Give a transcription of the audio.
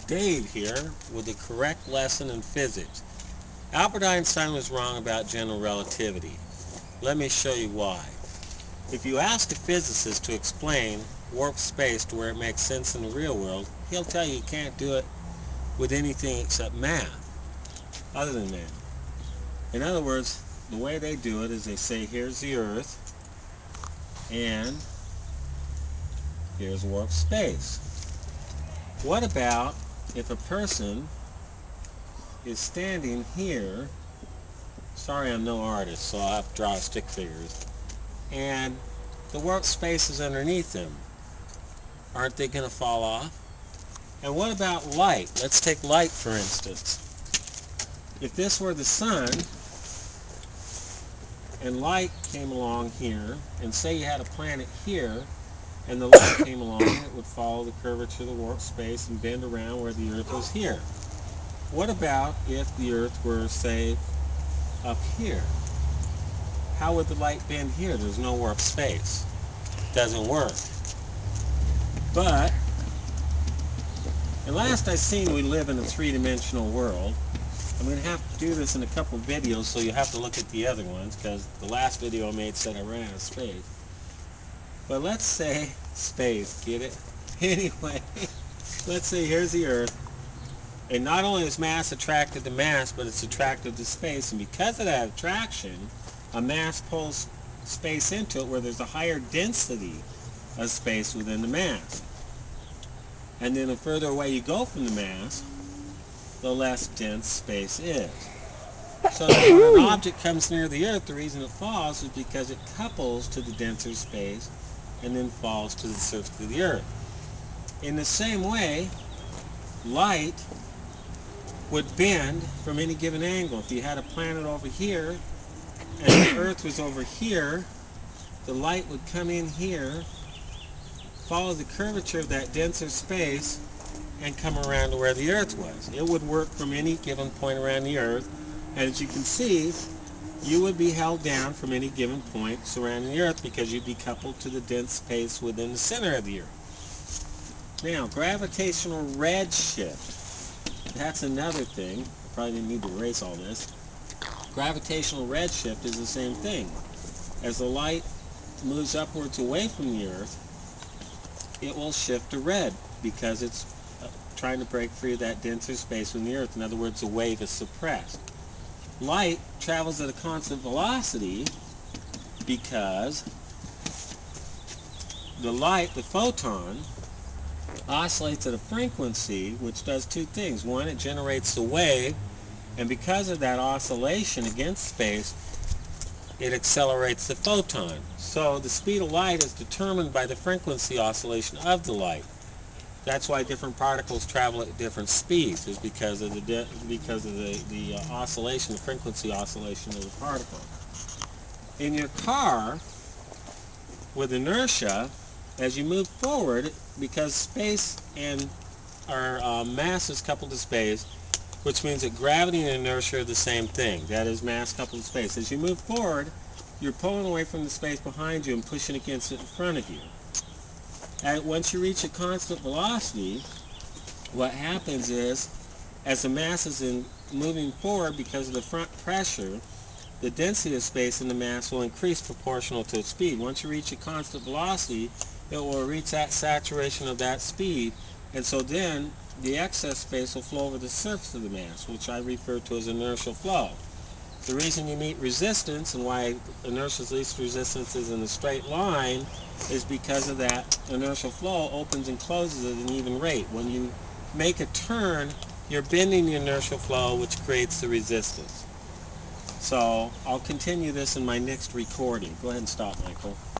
Dave here with the correct lesson in physics. Albert Einstein was wrong about general relativity. Let me show you why. If you ask a physicist to explain warp space to where it makes sense in the real world, he'll tell you can't do it with anything except math, other than math. In other words, the way they do it is they say here's the Earth and here's warp space. What about if a person is standing here? Sorry, I'm no artist, so I'll have to draw stick figures. And the warp space is underneath them. Aren't they going to fall off? And what about light? Let's take light for instance. If this were the sun and light came along here, and say you had a planet here, and the light came along, it would follow the curvature of the warp space and bend around where the Earth was here. What about if the Earth were, say, up here? How would the light bend here? There's no warp space. Doesn't work. But, at last I seen we live in a three-dimensional world. I'm going to have to do this in a couple videos, so you have to look at the other ones, because the last video I made said I ran out of space. But let's say space, get it? Anyway, let's say here's the Earth, and not only is mass attracted to mass, but it's attracted to space, and because of that attraction, a mass pulls space into it where there's a higher density of space within the mass. And then the further away you go from the mass, the less dense space is. So that when an object comes near the Earth, the reason it falls is because it couples to the denser space and then falls to the surface of the Earth. In the same way, light would bend from any given angle. If you had a planet over here and the Earth was over here, the light would come in here, follow the curvature of that denser space, and come around to where the Earth was. It would work from any given point around the Earth, and as you can see, you would be held down from any given point surrounding the Earth because you'd be coupled to the dense space within the center of the Earth. Now, gravitational redshift. That's another thing. I probably didn't need to erase all this. Gravitational redshift is the same thing. As the light moves upwards away from the Earth, it will shift to red because it's trying to break free of that denser space within the Earth. In other words, the wave is suppressed. Light travels at a constant velocity because the light, the photon, oscillates at a frequency which does two things. One, it generates the wave, and because of that oscillation against space, it accelerates the photon. So the speed of light is determined by the frequency oscillation of the light. That's why different particles travel at different speeds, is because of the oscillation, the frequency oscillation of the particle. In your car, with inertia, as you move forward, because space and mass is coupled to space, which means that gravity and inertia are the same thing. That is mass coupled to space. As you move forward, you're pulling away from the space behind you and pushing against it in front of you. And once you reach a constant velocity, what happens is, as the mass is moving forward because of the front pressure, the density of space in the mass will increase proportional to its speed. Once you reach a constant velocity, it will reach that saturation of that speed, and so then the excess space will flow over the surface of the mass, which I refer to as inertial flow. The reason you meet resistance and why inertia's least resistance is in a straight line is because of that inertial flow opens and closes at an even rate. When you make a turn, you're bending the inertial flow, which creates the resistance. So I'll continue this in my next recording. Go ahead and stop, Michael.